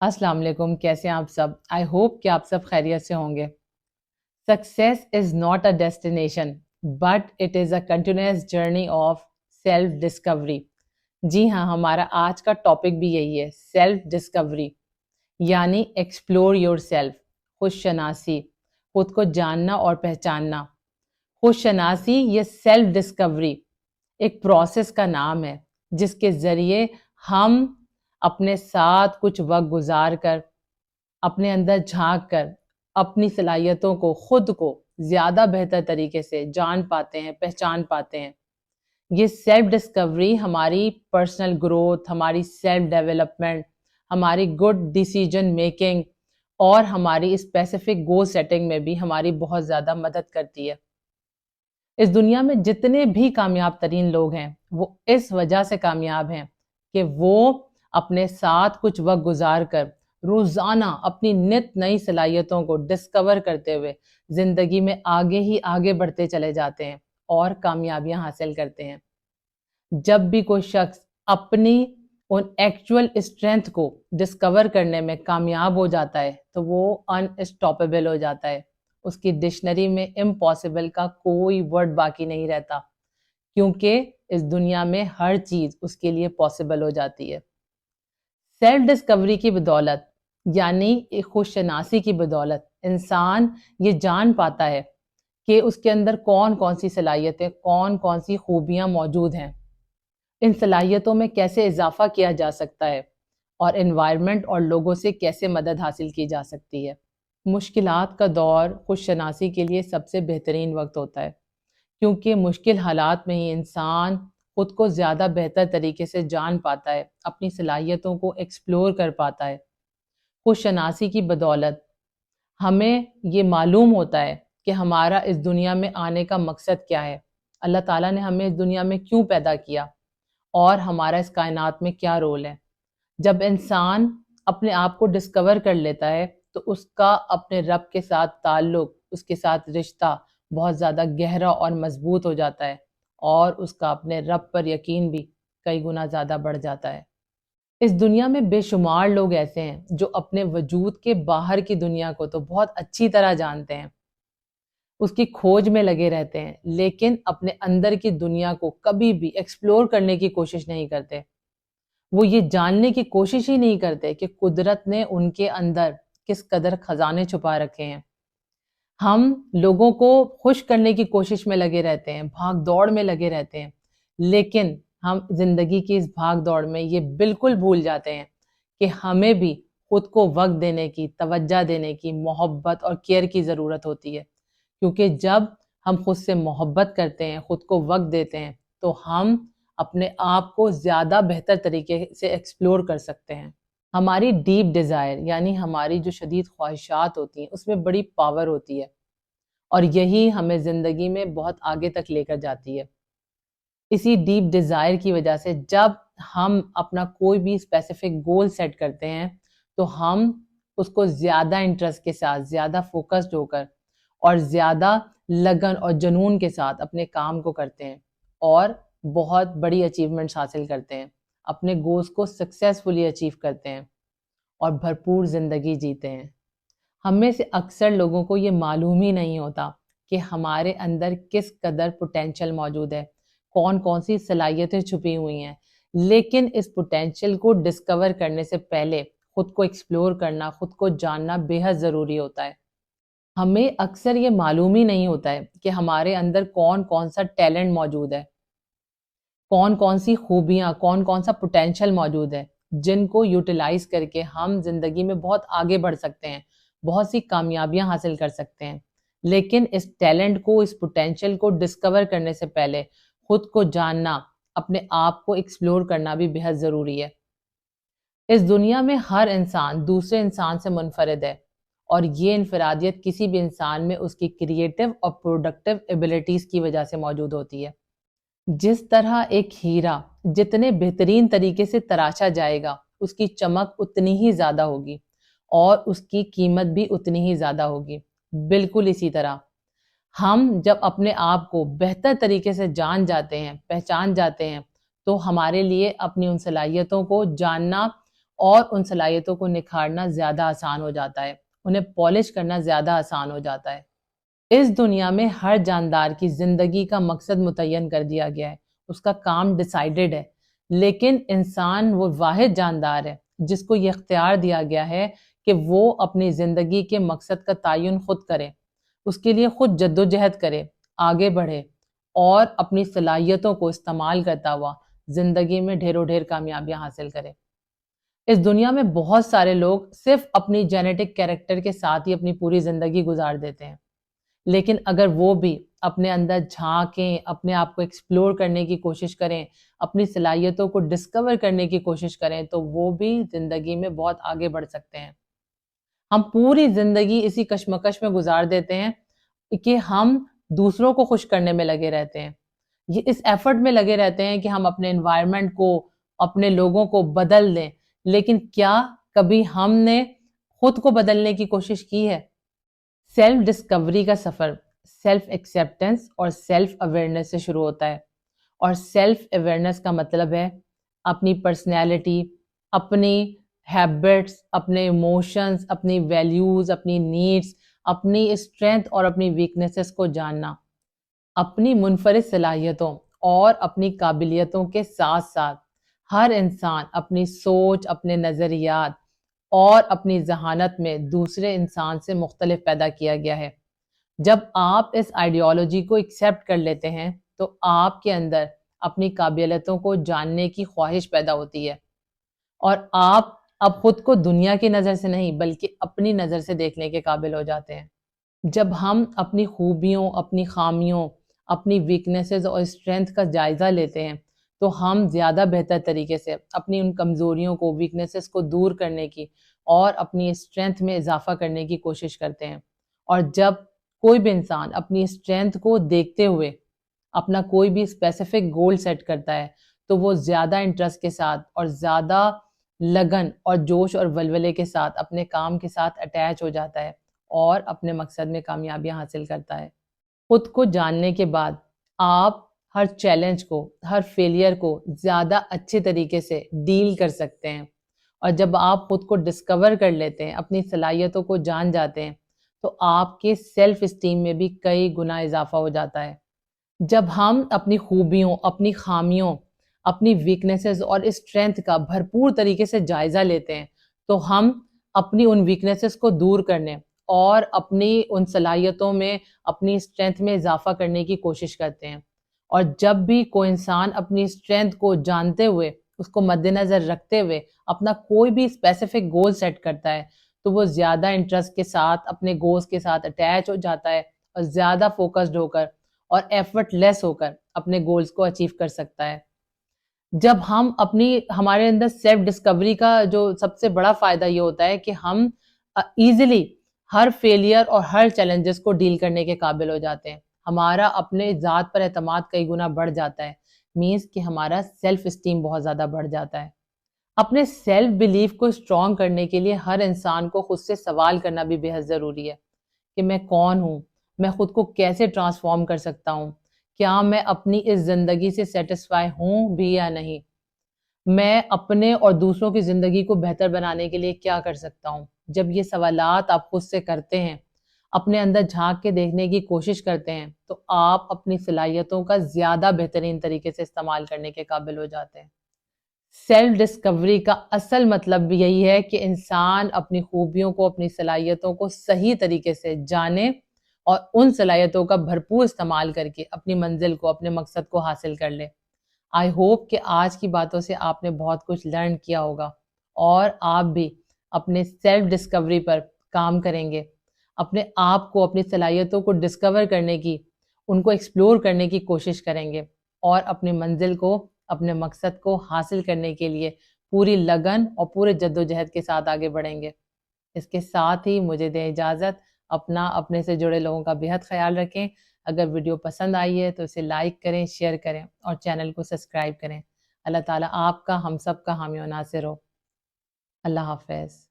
अस्सलाम वालेकुम, कैसे हैं आप सब? आई होप कि आप सब खैरियत से होंगे। Success is not a destination but it is a continuous journey of self discovery. जी हाँ, हमारा आज का टॉपिक भी यही है, सेल्फ डिस्कवरी, यानी एक्सप्लोर योर सेल्फ, खुद शनासी, खुद को जानना और पहचानना। खुद शनासी ये सेल्फ डिस्कवरी एक प्रोसेस का नाम है जिसके ज़रिए हम अपने साथ कुछ वक्त गुजार कर, अपने अंदर झांक कर अपनी सलाहियतों को, खुद को ज़्यादा बेहतर तरीके से जान पाते हैं, पहचान पाते हैं। ये सेल्फ डिस्कवरी हमारी पर्सनल ग्रोथ, हमारी सेल्फ डेवलपमेंट, हमारी गुड डिसीजन मेकिंग और हमारी स्पेसिफिक गोल सेटिंग में भी हमारी बहुत ज़्यादा मदद करती है। इस दुनिया में जितने भी कामयाब तरीन लोग हैं वो इस वजह से कामयाब हैं कि वो अपने साथ कुछ वक्त गुजार कर रोजाना अपनी नित नई सलाहियतों को डिस्कवर करते हुए जिंदगी में आगे ही आगे बढ़ते चले जाते हैं और कामयाबियां हासिल करते हैं। जब भी कोई शख्स अपनी उन एक्चुअल स्ट्रेंथ को डिस्कवर करने में कामयाब हो जाता है तो वो अनस्टॉपेबल हो जाता है। उसकी डिक्शनरी में इम्पॉसिबल का कोई वर्ड बाकी नहीं रहता, क्योंकि इस दुनिया में हर चीज उसके लिए पॉसिबल हो जाती है। सेल्फ डिस्कवरी की बदौलत, यानी खुदशनासी की बदौलत, इंसान ये जान पाता है कि उसके अंदर कौन कौन सी सलाहियतें, कौन कौन सी खूबियां मौजूद हैं, इन सलाहियतों में कैसे इजाफा किया जा सकता है और एनवायरनमेंट और लोगों से कैसे मदद हासिल की जा सकती है। मुश्किलात का दौर खुदशनासी के लिए सबसे बेहतरीन वक्त होता है, क्योंकि मुश्किल हालात में ही इंसान खुद को ज़्यादा बेहतर तरीके से जान पाता है, अपनी सलाहियतों को एक्सप्लोर कर पाता है। खुदशनासी की बदौलत हमें ये मालूम होता है कि हमारा इस दुनिया में आने का मकसद क्या है, अल्लाह ताला ने हमें इस दुनिया में क्यों पैदा किया और हमारा इस कायनात में क्या रोल है। जब इंसान अपने आप को डिस्कवर कर लेता है तो उसका अपने रब के साथ ताल्लुक, उसके साथ रिश्ता बहुत ज़्यादा गहरा और मजबूत हो जाता है और उसका अपने रब पर यकीन भी कई गुना ज़्यादा बढ़ जाता है। इस दुनिया में बेशुमार लोग ऐसे हैं जो अपने वजूद के बाहर की दुनिया को तो बहुत अच्छी तरह जानते हैं, उसकी खोज में लगे रहते हैं, लेकिन अपने अंदर की दुनिया को कभी भी एक्सप्लोर करने की कोशिश नहीं करते। वो ये जानने की कोशिश ही नहीं करते कि कुदरत ने उनके अंदर किस कदर खजाने छुपा रखे हैं। हम लोगों को खुश करने की कोशिश में लगे रहते हैं, भाग दौड़ में लगे रहते हैं, लेकिन हम जिंदगी की इस भाग दौड़ में ये बिल्कुल भूल जाते हैं कि हमें भी खुद को वक्त देने की, तवज्जो देने की, मोहब्बत और केयर की ज़रूरत होती है। क्योंकि जब हम खुद से मोहब्बत करते हैं, खुद को वक्त देते हैं, तो हम अपने आप को ज़्यादा बेहतर तरीके से एक्सप्लोर कर सकते हैं। हमारी डीप डिज़ायर, यानी हमारी जो शदीद ख्वाहिशात होती हैं, उसमें बड़ी पावर होती है और यही हमें ज़िंदगी में बहुत आगे तक लेकर जाती है। इसी डीप डिज़ायर की वजह से जब हम अपना कोई भी स्पेसिफिक गोल सेट करते हैं तो हम उसको ज़्यादा इंटरेस्ट के साथ, ज़्यादा फोकस्ड होकर और ज़्यादा लगन और जुनून के साथ अपने काम को करते हैं और बहुत बड़ी अचीवमेंट्स हासिल करते हैं, अपने गोल्स को सक्सेसफुली अचीव करते हैं और भरपूर ज़िंदगी जीते हैं। हम में से अक्सर लोगों को ये मालूम ही नहीं होता कि हमारे अंदर किस कदर पोटेंशियल मौजूद है, कौन कौन सी सलाहियतें छुपी हुई हैं। लेकिन इस पोटेंशियल को डिस्कवर करने से पहले खुद को एक्सप्लोर करना, खुद को जानना बेहद ज़रूरी होता है। हमें अक्सर ये मालूम ही नहीं होता है कि हमारे अंदर कौन कौन सा टैलेंट मौजूद है, कौन कौन सी खूबियाँ, कौन कौन सा पोटेंशियल मौजूद है, जिनको यूटिलाइज करके हम जिंदगी में बहुत आगे बढ़ सकते हैं, बहुत सी कामयाबियां हासिल कर सकते हैं। लेकिन इस टैलेंट को, इस पोटेंशियल को डिस्कवर करने से पहले खुद को जानना, अपने आप को एक्सप्लोर करना भी बेहद ज़रूरी है। इस दुनिया में हर इंसान दूसरे इंसान से मुनफरिद है और ये इनफरादियत किसी भी इंसान में उसकी क्रिएटिव और प्रोडक्टिव एबिलिटीज़ की वजह से मौजूद होती है। जिस तरह एक हीरा जितने बेहतरीन तरीके से तराशा जाएगा, उसकी चमक उतनी ही ज़्यादा होगी और उसकी कीमत भी उतनी ही ज़्यादा होगी। बिल्कुल इसी तरह हम जब अपने आप को बेहतर तरीके से जान जाते हैं, पहचान जाते हैं, तो हमारे लिए अपनी उन सलाहियतों को जानना اور ان صلاحیتوں کو نکھارنا زیادہ آسان ہو جاتا ہے، انہیں پالش کرنا زیادہ آسان ہو جاتا ہے۔ اس دنیا میں ہر جاندار کی زندگی کا مقصد متعین کر دیا گیا ہے، اس کا کام ڈیسائیڈڈ ہے، لیکن انسان وہ واحد جاندار ہے جس کو یہ اختیار دیا گیا ہے کہ وہ اپنی زندگی کے مقصد کا تعین خود کرے، اس کے لیے خود جدوجہد کرے، آگے بڑھے اور اپنی صلاحیتوں کو استعمال کرتا ہوا زندگی میں ڈھیر و ڈھیر کامیابیاں حاصل کرے۔ اس دنیا میں بہت سارے لوگ صرف اپنی جینیٹک کیریکٹر کے ساتھ ہی اپنی پوری زندگی گزار دیتے ہیں، لیکن اگر وہ بھی اپنے اندر جھانکیں، اپنے آپ کو ایکسپلور کرنے کی کوشش کریں، اپنی صلاحیتوں کو ڈسکور کرنے کی کوشش کریں تو وہ بھی زندگی میں بہت آگے بڑھ سکتے ہیں۔ ہم پوری زندگی اسی کشمکش میں گزار دیتے ہیں کہ ہم دوسروں کو خوش کرنے میں لگے رہتے ہیں، یہ اس ایفرٹ میں لگے رہتے ہیں کہ ہم اپنے انوائرمنٹ کو، اپنے لوگوں کو بدل دیں، لیکن کیا کبھی ہم نے خود کو بدلنے کی کوشش کی ہے؟ سیلف ڈسکوری کا سفر سیلف ایکسیپٹنس اور سیلف اویئرنیس سے شروع ہوتا ہے، اور سیلف اویئرنیس کا مطلب ہے اپنی پرسنالٹی، اپنی ہیبٹس، اپنے ایموشنز، اپنی ویلیوز، اپنی نیڈس، اپنی اسٹرینتھ اور اپنی ویکنیسز کو جاننا، اپنی منفرد صلاحیتوں اور اپنی قابلیتوں کے ساتھ ساتھ ہر انسان اپنی سوچ، اپنے نظریات اور اپنی ذہانت میں دوسرے انسان سے مختلف پیدا کیا گیا ہے۔ جب آپ اس آئیڈیالوجی کو ایکسیپٹ کر لیتے ہیں تو آپ کے اندر اپنی قابلیتوں کو جاننے کی خواہش پیدا ہوتی ہے، اور آپ اب خود کو دنیا کی نظر سے نہیں بلکہ اپنی نظر سے دیکھنے کے قابل ہو جاتے ہیں۔ جب ہم اپنی خوبیوں، اپنی خامیوں، اپنی ویکنیسز اور اسٹرینتھ کا جائزہ لیتے ہیں تو ہم زیادہ بہتر طریقے سے اپنی ان کمزوریوں کو، ویکنیسز کو دور کرنے کی اور اپنی اسٹرینتھ میں اضافہ کرنے کی کوشش کرتے ہیں۔ اور جب کوئی بھی انسان اپنی اسٹرینتھ کو دیکھتے ہوئے اپنا کوئی بھی اسپیسیفک گول سیٹ کرتا ہے تو وہ زیادہ انٹرسٹ کے ساتھ اور زیادہ لگن اور جوش اور ولولے کے ساتھ اپنے کام کے ساتھ اٹیچ ہو جاتا ہے اور اپنے مقصد میں کامیابیاں حاصل کرتا ہے۔ خود کو جاننے کے بعد آپ ہر چیلنج کو، ہر فیلئر کو زیادہ اچھے طریقے سے ڈیل کر سکتے ہیں، اور جب آپ خود کو ڈسکور کر لیتے ہیں، اپنی صلاحیتوں کو جان جاتے ہیں تو آپ کے سیلف اسٹیم میں بھی کئی گنا اضافہ ہو جاتا ہے۔ جب ہم اپنی خوبیوں، اپنی خامیوں، اپنی ویکنیسز اور اسٹرینتھ کا بھرپور طریقے سے جائزہ لیتے ہیں تو ہم اپنی ان ویکنیسز کو دور کرنے اور اپنی ان صلاحیتوں میں، اپنی اسٹرینتھ میں اضافہ کرنے کی کوشش کرتے ہیں۔ اور جب بھی کوئی انسان اپنی اسٹرینتھ کو جانتے ہوئے، اس کو مد نظر رکھتے ہوئے اپنا کوئی بھی اسپیسیفک گول سیٹ کرتا ہے تو وہ زیادہ انٹرسٹ کے ساتھ اپنے گولز کے ساتھ اٹیچ ہو جاتا ہے اور زیادہ فوکسڈ ہو کر اور ایفرٹ لیس ہو کر اپنے گولز کو اچیو کر سکتا ہے۔ جب ہم ہمارے اندر سیلف ڈسکوری کا جو سب سے بڑا فائدہ یہ ہوتا ہے کہ ہم ایزیلی ہر فیلئر اور ہر چیلنجز کو ڈیل کرنے کے قابل ہو جاتے ہیں، ہمارا اپنے ذات پر اعتماد کئی گنا بڑھ جاتا ہے، مینس کہ ہمارا سیلف اسٹیم بہت زیادہ بڑھ جاتا ہے۔ اپنے سیلف بیلیف کو اسٹرانگ کرنے کے لیے ہر انسان کو خود سے سوال کرنا بھی بے حد ضروری ہے کہ میں کون ہوں، میں خود کو کیسے ٹرانسفارم کر سکتا ہوں، کیا میں اپنی اس زندگی سے سیٹسفائی ہوں بھی یا نہیں، میں اپنے اور دوسروں کی زندگی کو بہتر بنانے کے لیے کیا کر سکتا ہوں۔ جب یہ سوالات آپ خود سے کرتے ہیں، اپنے اندر جھانک کے دیکھنے کی کوشش کرتے ہیں تو آپ اپنی صلاحیتوں کا زیادہ بہترین طریقے سے استعمال کرنے کے قابل ہو جاتے ہیں۔ سیلف ڈسکوری کا اصل مطلب بھی یہی ہے کہ انسان اپنی خوبیوں کو، اپنی صلاحیتوں کو صحیح طریقے سے جانے اور ان صلاحیتوں کا بھرپور استعمال کر کے اپنی منزل کو، اپنے مقصد کو حاصل کر لے۔ آئی ہوپ کہ آج کی باتوں سے آپ نے بہت کچھ لرن کیا ہوگا اور آپ بھی اپنے سیلف ڈسکوری پر کام کریں گے، اپنے آپ کو، اپنی صلاحیتوں کو ڈسکور کرنے کی، ان کو ایکسپلور کرنے کی کوشش کریں گے اور اپنی منزل کو، اپنے مقصد کو حاصل کرنے کے لیے پوری لگن اور پورے جدوجہد کے ساتھ آگے بڑھیں گے۔ اس کے ساتھ ہی مجھے دیں اجازت، اپنے سے جڑے لوگوں کا بہت خیال رکھیں۔ اگر ویڈیو پسند آئی ہے تو اسے لائک کریں، شیئر کریں اور چینل کو سبسکرائب کریں۔ اللہ تعالیٰ آپ کا، ہم سب کا حامی و ناصر ہو۔ اللہ حافظ۔